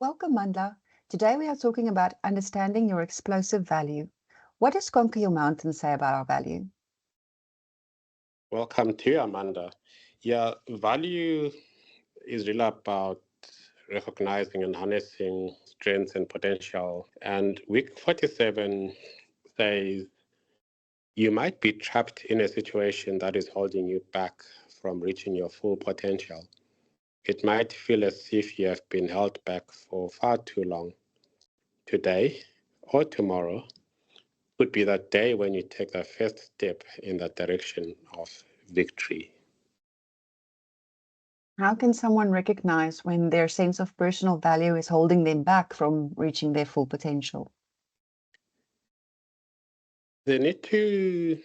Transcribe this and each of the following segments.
Welcome, Mandla. Today we are talking about understanding your explosive value. What does Conquer Your Mountain say about our value? Welcome to Amanda. Yeah, value is really about recognizing and harnessing strengths and potential. And week 47 says you might be trapped in a situation that is holding you back from reaching your full potential. It might feel as if you have been held back for far too long. Today or tomorrow would be that day when you take the first step in that direction of victory. How can someone recognize when their sense of personal value is holding them back from reaching their full potential? They need to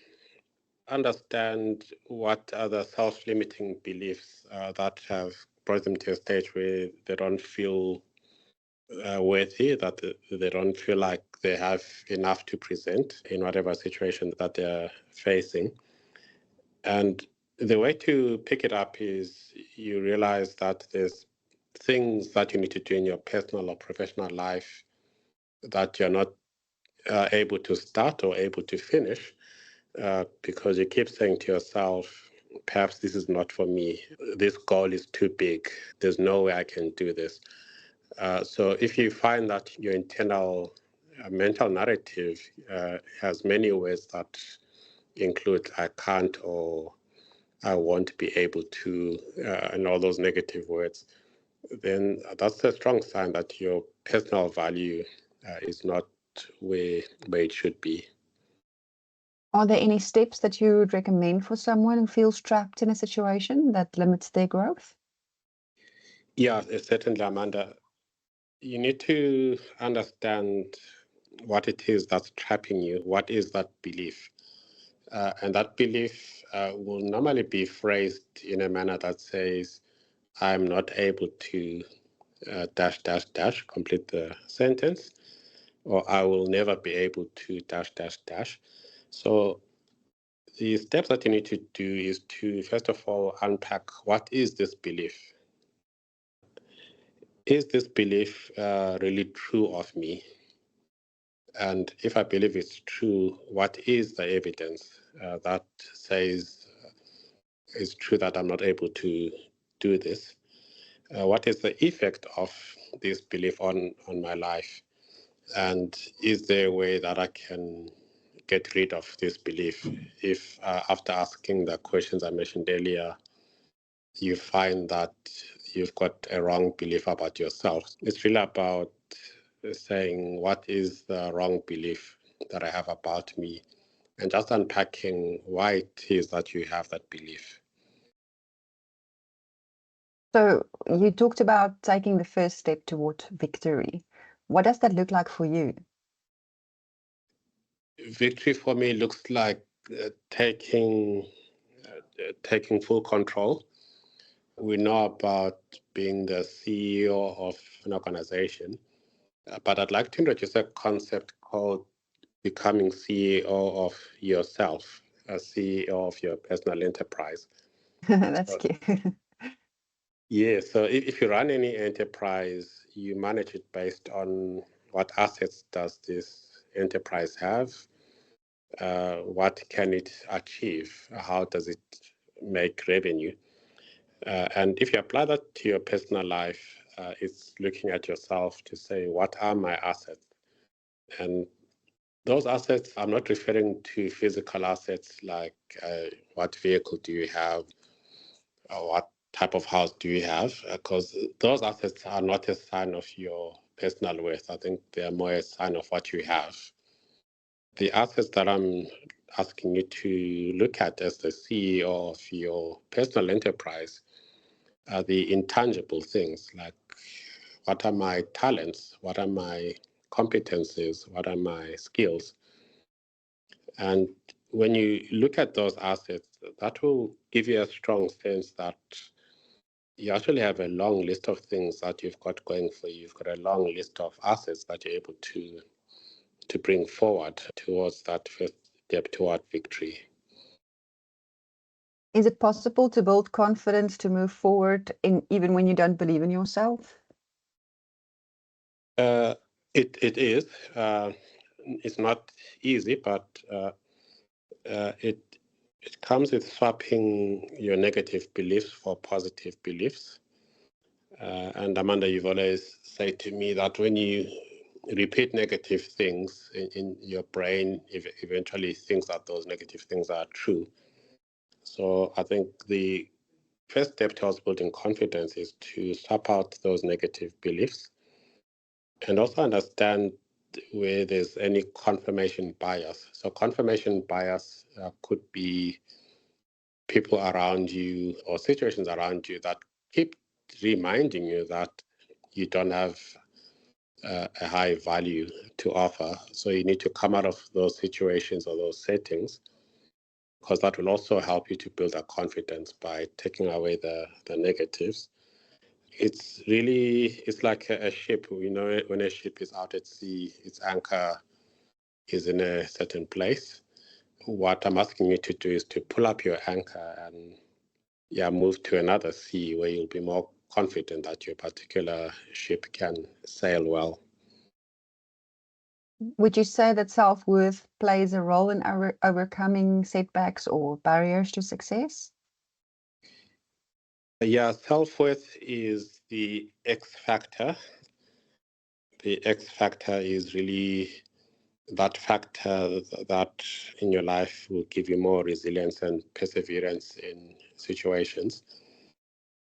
understand what are the self-limiting beliefs that have brought them to a stage where they don't feel worthy, that they don't feel like they have enough to present in whatever situation that they're facing. And the way to pick it up is you realize that there's things that you need to do in your personal or professional life that you're not able to start or able to finish because you keep saying to yourself, perhaps this is not for me. This goal is too big. There's no way I can do this. So if you find that your internal mental narrative has many words that include I can't or I won't be able to, and all those negative words, then that's a strong sign that your personal value is not where it should be. Are there any steps that you would recommend for someone who feels trapped in a situation that limits their growth? Yeah, certainly, Amanda. You need to understand what it is that's trapping you. What is that belief? And that belief will normally be phrased in a manner that says, I'm not able to dash, dash, dash, complete the sentence, or I will never be able to dash, dash, dash. So the steps that you need to do is to, first of all, unpack what is this belief? Is this belief really true of me? And if I believe it's true, what is the evidence that says it's true that I'm not able to do this? What is the effect of this belief on my life? And is there a way that I can get rid of this belief if, after asking the questions I mentioned earlier, you find that you've got a wrong belief about yourself? It's really about saying, what is the wrong belief that I have about me? And just unpacking why it is that you have that belief. So you talked about taking the first step toward victory. What does that look like for you? Victory for me looks like taking full control. We know about being the CEO of an organization, but I'd like to introduce a concept called becoming CEO of yourself, a CEO of your personal enterprise. That's So, cute. yeah, so if you run any enterprise, you manage it based on what assets does this enterprise have, what can it achieve, how does it make revenue. And if you apply that to your personal life, it's looking at yourself to say, what are my assets? And those assets, I'm not referring to physical assets like what vehicle do you have, or what type of house do you have, because those assets are not a sign of your personal worth. I think they're more a sign of what you have. The assets that I'm asking you to look at as the CEO of your personal enterprise are the intangible things, like what are my talents, what are my competencies, what are my skills. And when you look at those assets, that will give you a strong sense that you actually have a long list of things that you've got going for you. You've got a long list of assets that you're able to bring forward towards that first step toward victory. Is it possible to build confidence to move forward even when you don't believe in yourself? It is. It's not easy, but it comes with swapping your negative beliefs for positive beliefs. And Amanda, you've always said to me that when you repeat negative things in your brain, eventually thinks that those negative things are true. So I think the first step towards building confidence is to swap out those negative beliefs and also understand where there's any confirmation bias. So confirmation bias could be people around you or situations around you that keep reminding you that you don't have a high value to offer. So you need to come out of those situations or those settings, because that will also help you to build a confidence by taking away the negatives. It's like a ship. You know, when a ship is out at sea, its anchor is in a certain place. What I'm asking you to do is to pull up your anchor and move to another sea where you'll be more confident that your particular ship can sail well. Would you say that self-worth plays a role in overcoming setbacks or barriers to success? Yeah, self-worth is the X factor. The X factor is really that factor that in your life will give you more resilience and perseverance in situations.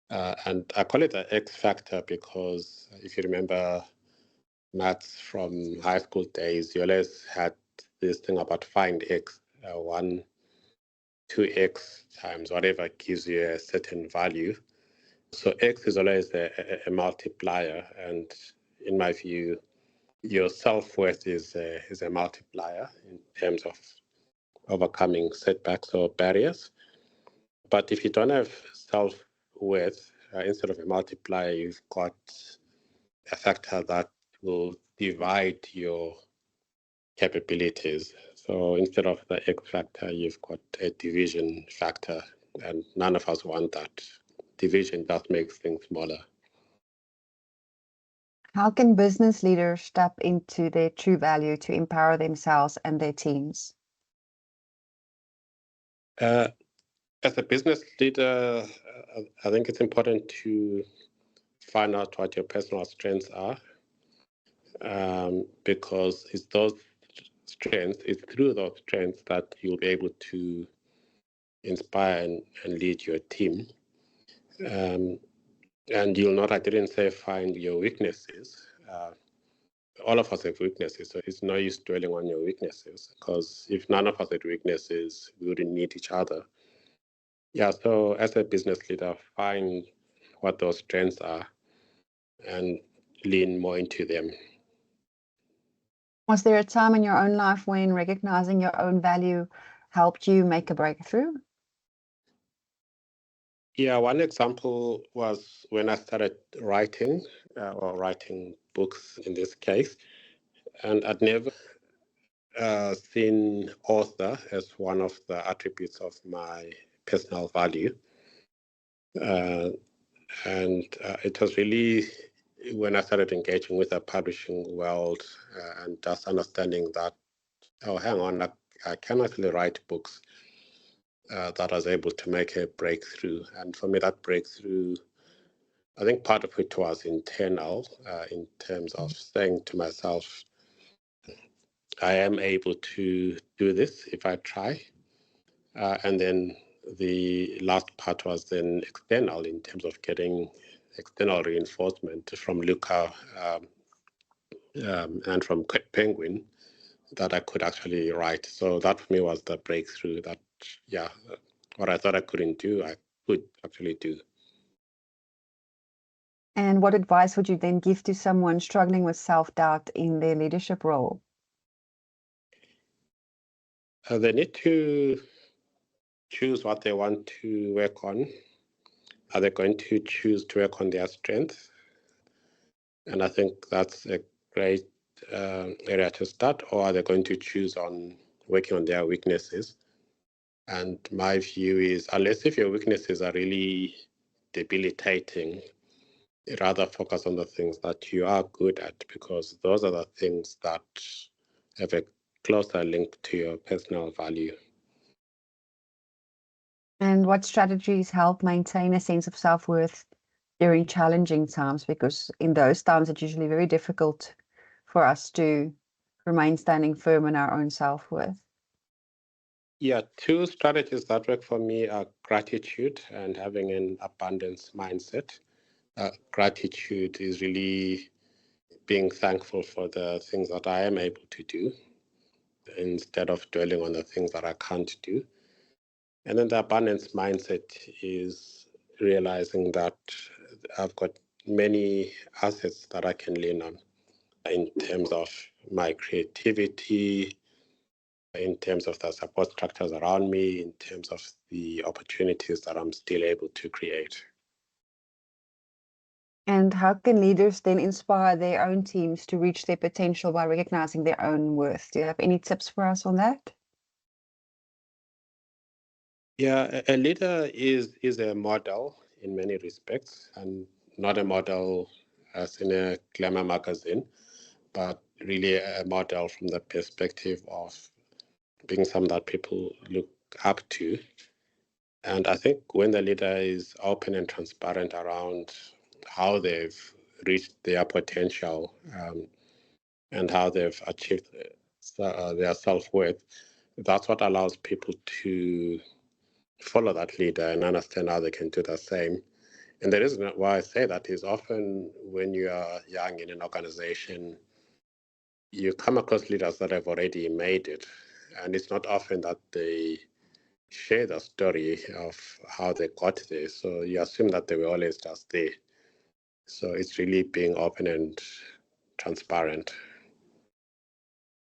And I call it the X factor because if you remember maths from high school days, you always had this thing about find X, 1, 2X times whatever gives you a certain value. So X is always a multiplier. And in my view, your self-worth is a multiplier in terms of overcoming setbacks or barriers. But if you don't have self-worth, instead of a multiplier, you've got a factor that will divide your capabilities. So instead of the X factor, you've got a division factor, and none of us want that. Division just makes things smaller. How can business leaders tap into their true value to empower themselves and their teams? As a business leader, I think it's important to find out what your personal strengths are, because it's those strengths, it's through those strengths that you'll be able to inspire and lead your team. And you'll not, I didn't say find your weaknesses. All of us have weaknesses, so it's no use dwelling on your weaknesses, because if none of us had weaknesses, we wouldn't need each other. Yeah, so as a business leader, find what those strengths are and lean more into them. Was there a time in your own life when recognizing your own value helped you make a breakthrough? Yeah, one example was when I started writing, or writing books in this case, and I'd never seen author as one of the attributes of my personal value. And it was really when I started engaging with the publishing world and just understanding that, oh, hang on, I can actually write books, that I was able to make a breakthrough. And for me, that breakthrough, I think part of it was internal, in terms of saying to myself, I am able to do this if I try. And then the last part was then external, in terms of getting external reinforcement from Luca, and from Penguin, that I could actually write. So that for me was the breakthrough that, what I thought I couldn't do, I could actually do. And what advice would you then give to someone struggling with self-doubt in their leadership role? They need to choose what they want to work on. Are they going to choose to work on their strengths? And I think that's a great area to start. Or are they going to choose on working on their weaknesses? And my view is, unless if your weaknesses are really debilitating, rather focus on the things that you are good at, because those are the things that have a closer link to your personal value. And what strategies help maintain a sense of self-worth during challenging times? Because in those times, it's usually very difficult for us to remain standing firm in our own self-worth. Yeah, two strategies that work for me are gratitude and having an abundance mindset. Gratitude is really being thankful for the things that I am able to do instead of dwelling on the things that I can't do. And then the abundance mindset is realizing that I've got many assets that I can lean on in terms of my creativity, in terms of the support structures around me, in terms of the opportunities that I'm still able to create. And how can leaders then inspire their own teams to reach their potential by recognizing their own worth? Do you have any tips for us on that? Yeah, a leader is a model in many respects, and not a model as in a glamour magazine, but really a model from the perspective of being someone that people look up to. And I think when the leader is open and transparent around how they've reached their potential, and how they've achieved their self-worth, that's what allows people to follow that leader and understand how they can do the same. And the reason why I say that is often when you are young in an organization, you come across leaders that have already made it. And it's not often that they share the story of how they got there. So you assume that they were always just there. So it's really being open and transparent.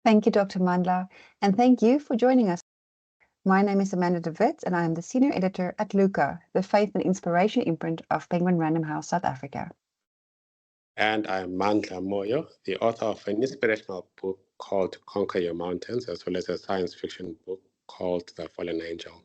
Thank you, Dr. Mandla, and thank you for joining us. My name is Amanda de Witt, and I am the Senior Editor at Luca, the faith and inspiration imprint of Penguin Random House South Africa. And I'm Mandla Moyo, the author of an inspirational book called Conquer Your Mountains, as well as a science fiction book called The Fallen Angel.